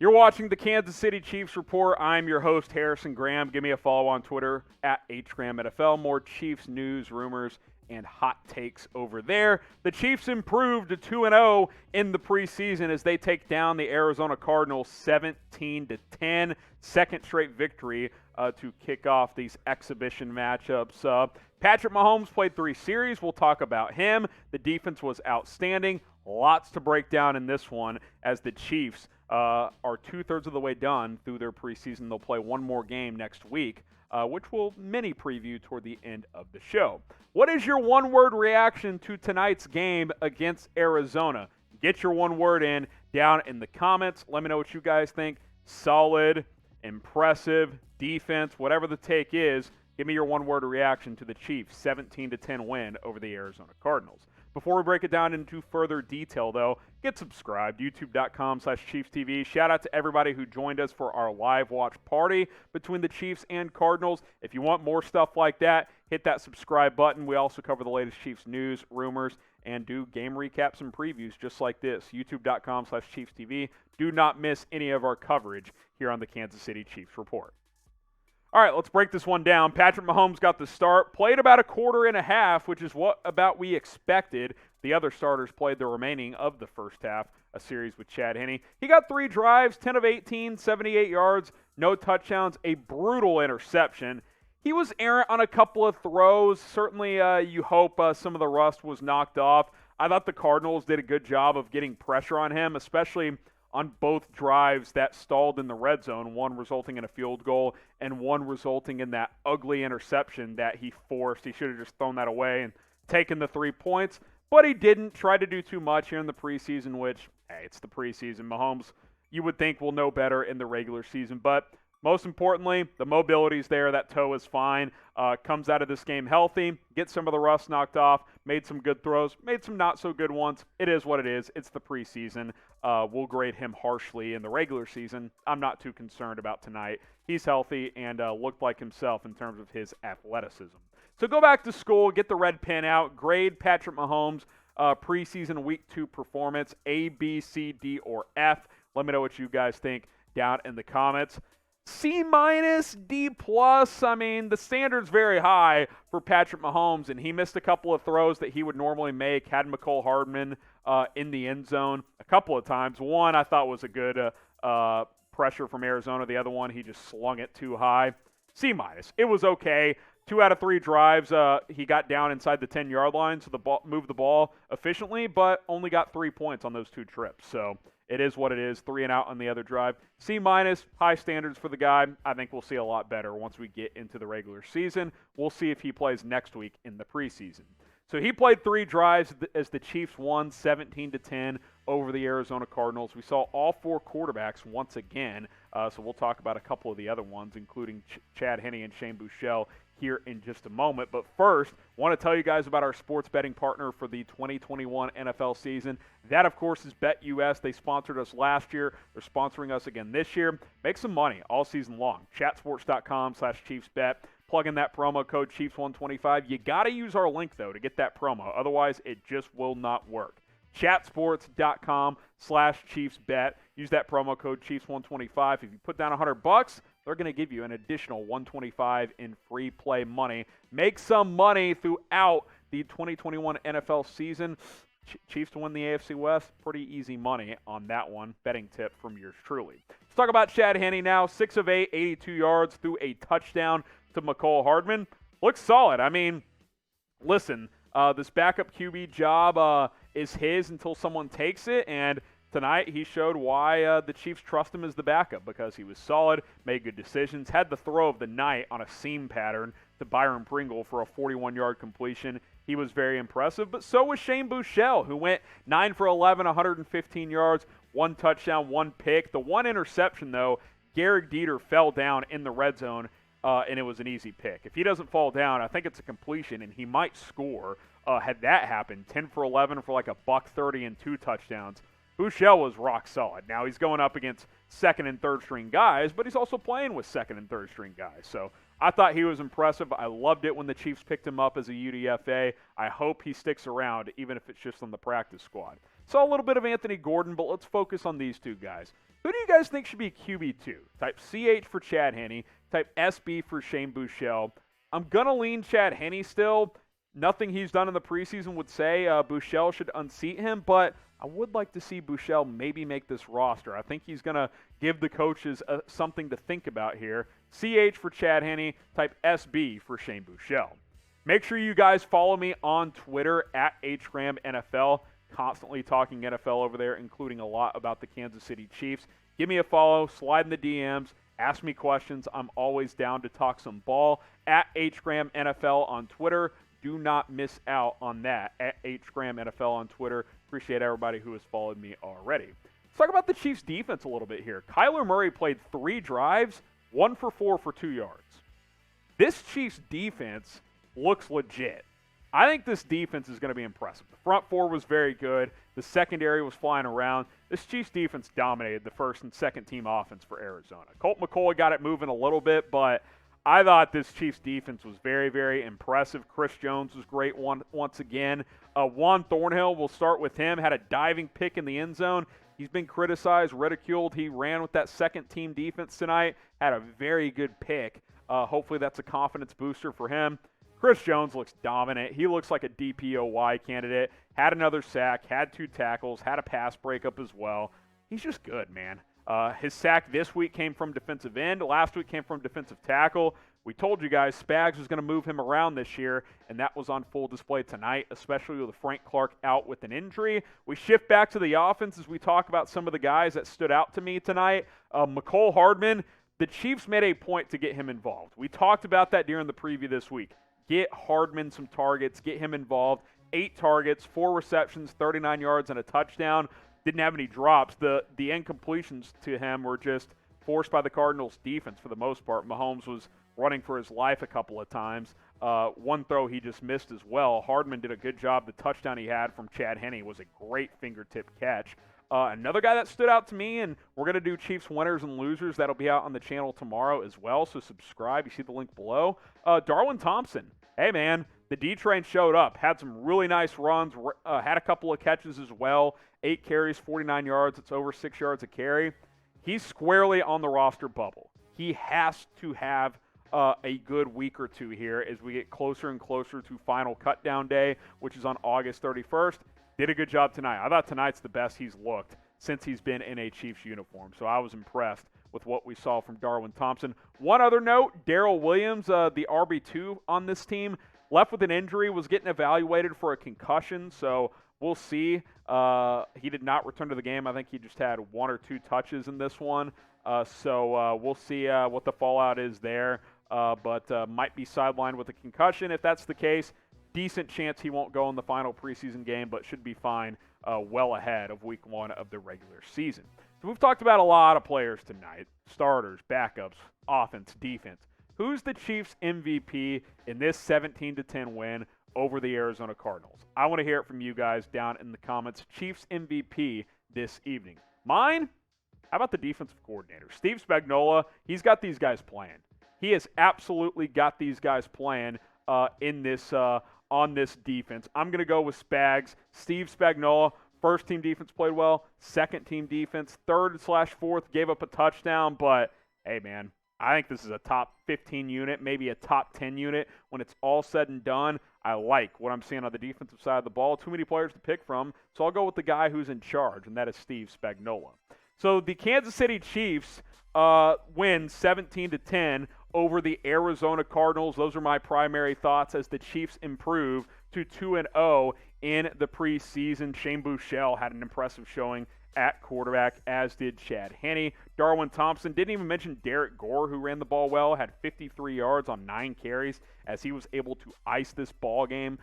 You're watching the Kansas City Chiefs Report. I'm your host, Harrison Graham. Give me a follow on Twitter at HGramNFL. More Chiefs news, rumors, and hot takes over there. The Chiefs improved to 2-0 in the preseason as they take down the Arizona Cardinals 17-10. Second straight victory to kick off these exhibition matchups. Patrick Mahomes played 3 series. We'll talk about him. The defense was outstanding. Lots to break down in this one as the Chiefs are 2/3 of the way done through their preseason. They'll play one more game next week, which we'll mini preview toward the end of the show. What is your one-word reaction to tonight's game against Arizona? Get your one word in down in the comments. Let me know what you guys think. Solid, impressive, defense, whatever the take is. Give me your one-word reaction to the Chiefs' 17-10 win over the Arizona Cardinals. Before we break it down into further detail, though, get subscribed, youtube.com/ChiefsTV. Shout out to everybody who joined us for our live watch party between the Chiefs and Cardinals. If you want more stuff like that, hit that subscribe button. We also cover the latest Chiefs news, rumors, and do game recaps and previews just like this, youtube.com/ChiefsTV. Do not miss any of our coverage here on the Kansas City Chiefs Report. All right, let's break this one down. Patrick Mahomes got the start, played about a quarter and a half, which is what about we expected. The other starters played the remaining of the first half, a series with Chad Henne. He got 3 drives, 10 of 18, 78 yards, no touchdowns, a brutal interception. He was errant on a couple of throws. Certainly you hope some of the rust was knocked off. I thought the Cardinals did a good job of getting pressure on him, especially on both drives that stalled in the red zone, one resulting in a field goal and one resulting in that ugly interception that he forced. He should have just thrown that away and taken the 3 points, but he didn't try to do too much here in the preseason, which, hey, it's the preseason. Mahomes, you would think, will know better in the regular season, but most importantly, the mobility's there. That toe is fine. Comes out of this game healthy, gets some of the rust knocked off, made some good throws, made some not so good ones. It is what it is. It's the preseason. We'll grade him harshly in the regular season. I'm not too concerned about tonight. He's healthy and looked like himself in terms of his athleticism. So go back to school, get the red pen out, grade Patrick Mahomes' preseason Week 2 performance, A, B, C, D, or F. Let me know what you guys think down in the comments. C-, D+. I mean, the standard's very high for Patrick Mahomes, and he missed a couple of throws that he would normally make, had Mecole Hardman in the end zone a couple of times. One I thought was a good pressure from Arizona. The other one, he just slung it too high. C-. It was okay. 2 out of 3 drives, he got down inside the 10-yard line, so moved the ball efficiently, but only got 3 points on those 2 trips. So it is what it is. 3 and out on the other drive. C-, high standards for the guy. I think we'll see a lot better once we get into the regular season. We'll see if he plays next week in the preseason. So he played 3 drives as the Chiefs won 17-10 over the Arizona Cardinals. We saw all 4 quarterbacks once again, so we'll talk about a couple of the other ones, including Chad Henne and Shane Buechele here in just a moment. But first, I want to tell you guys about our sports betting partner for the 2021 NFL season. That, of course, is BetUS. They sponsored us last year. They're sponsoring us again this year. Make some money all season long. Chatsports.com/ChiefsBet. Plug in that promo code Chiefs125. You got to use our link, though, to get that promo. Otherwise, it just will not work. Chatsports.com/ChiefsBet. Use that promo code Chiefs125. If you put down $100, they're going to give you an additional $125 in free play money. Make some money throughout the 2021 NFL season. Chiefs to win the AFC West, pretty easy money on that one. Betting tip from yours truly. Let's talk about Chad Henne now. 6 of 8, 82 yards, threw a touchdown to Mecole Hardman. Looks solid. I mean, listen, this backup QB job is his until someone takes it, and tonight he showed why the Chiefs trust him as the backup, because he was solid, made good decisions, had the throw of the night on a seam pattern to Byron Pringle for a 41-yard completion. He was very impressive, but so was Shane Buechele, who went 9 for 11, 115 yards, 1 touchdown, 1 pick. The 1 interception, though, Garrett Dieter fell down in the red zone, and it was an easy pick. If he doesn't fall down, I think it's a completion, and he might score. Had that happened, 10 for 11 for like a $130 and 2 touchdowns. Buechele was rock solid. Now he's going up against second and third string guys, but he's also playing with second and third string guys. So I thought he was impressive. I loved it when the Chiefs picked him up as a UDFA. I hope he sticks around, even if it's just on the practice squad. Saw a little bit of Anthony Gordon, but let's focus on these two guys. Who do you guys think should be QB2? Type CH for Chad Henne, type SB for Shane Buechele. I'm going to lean Chad Henne still. Nothing he's done in the preseason would say Buechele should unseat him, but I would like to see Buechele maybe make this roster. I think he's going to give the coaches something to think about here. CH for Chad Henne, type SB for Shane Buechele. Make sure you guys follow me on Twitter at HGramNFL. Constantly talking NFL over there, including a lot about the Kansas City Chiefs. Give me a follow, slide in the DMs, ask me questions. I'm always down to talk some ball. At HGramNFL on Twitter. Do not miss out on that. At HGramNFL on Twitter. Appreciate everybody who has followed me already. Let's talk about the Chiefs' defense a little bit here. Kyler Murray played 3 drives, 1 for 4 for 2 yards. This Chiefs' defense looks legit. I think this defense is going to be impressive. The front 4 was very good. The secondary was flying around. This Chiefs defense dominated the first and second team offense for Arizona. Colt McCoy got it moving a little bit, but I thought this Chiefs defense was very, very impressive. Chris Jones was great once again. Juan Thornhill, we'll start with him, had a diving pick in the end zone. He's been criticized, ridiculed. He ran with that second team defense tonight, had a very good pick. Hopefully that's a confidence booster for him. Chris Jones looks dominant. He looks like a DPOY candidate. Had another sack, had 2 tackles, had a pass breakup as well. He's just good, man. His sack this week came from defensive end. Last week came from defensive tackle. We told you guys Spags was going to move him around this year, and that was on full display tonight, especially with Frank Clark out with an injury. We shift back to the offense as we talk about some of the guys that stood out to me tonight. Mecole Hardman, the Chiefs made a point to get him involved. We talked about that during the preview this week. Get Hardman some targets, get him involved. 8 targets, 4 receptions, 39 yards, and a touchdown. Didn't have any drops. The incompletions to him were just forced by the Cardinals' defense for the most part. Mahomes was running for his life a couple of times. One throw he just missed as well. Hardman did a good job. The touchdown he had from Chad Henne was a great fingertip catch. Another guy that stood out to me, and we're going to do Chiefs winners and losers. That'll be out on the channel tomorrow as well, so subscribe. You see the link below. Darwin Thompson. Hey, man, the D-Train showed up. Had some really nice runs. Had a couple of catches as well. 8 carries, 49 yards. It's over 6 yards a carry. He's squarely on the roster bubble. He has to have a good week or two here as we get closer and closer to final cutdown day, which is on August 31st. Did a good job tonight. I thought tonight's the best he's looked since he's been in a Chiefs uniform, so I was impressed with what we saw from Darwin Thompson. One other note, Darrel Williams, the RB2 on this team, left with an injury, was getting evaluated for a concussion, so we'll see. He did not return to the game. I think he just had 1 or 2 touches in this one, so we'll see what the fallout is there, but might be sidelined with a concussion. If that's the case, decent chance he won't go in the final preseason game, but should be fine well ahead of week 1 of the regular season. So we've talked about a lot of players tonight, starters, backups, offense, defense. Who's the Chiefs MVP in this 17-10 win over the Arizona Cardinals? I want to hear it from you guys down in the comments. Chiefs MVP this evening. Mine? How about the defensive coordinator? Steve Spagnuolo, he's got these guys playing. He has absolutely got these guys playing in this on this defense. I'm going to go with Spags. Steve Spagnuolo, first team defense played well, second team defense, 3rd/4th gave up a touchdown, but hey man, I think this is a top 15 unit, maybe a top 10 unit when it's all said and done. I like what I'm seeing on the defensive side of the ball. Too many players to pick from, so I'll go with the guy who's in charge, and that is Steve Spagnuolo. So the Kansas City Chiefs win 17-10 over the Arizona Cardinals. Those are my primary thoughts as the Chiefs improve to 2-0 in the preseason. Shane Buechele had an impressive showing at quarterback, as did Chad Henne. Darwin Thompson, didn't even mention Derek Gore, who ran the ball well, had 53 yards on 9 carries as he was able to ice this ball game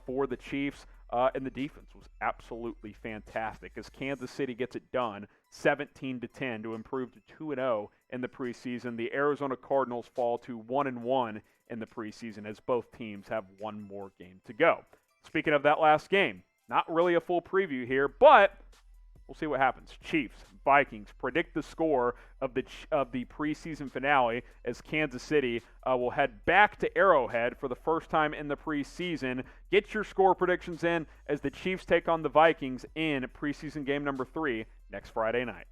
for the Chiefs. And the defense was absolutely fantastic as Kansas City gets it done 17-10 to improve to 2-0 in the preseason. The Arizona Cardinals fall to 1-1 in the preseason as both teams have one more game to go. Speaking of that last game, not really a full preview here, but we'll see what happens. Chiefs Vikings. Predict the score of the preseason finale as Kansas City will head back to Arrowhead for the first time in the preseason. Get your score predictions in as the Chiefs take on the Vikings in preseason game number 3 next Friday night.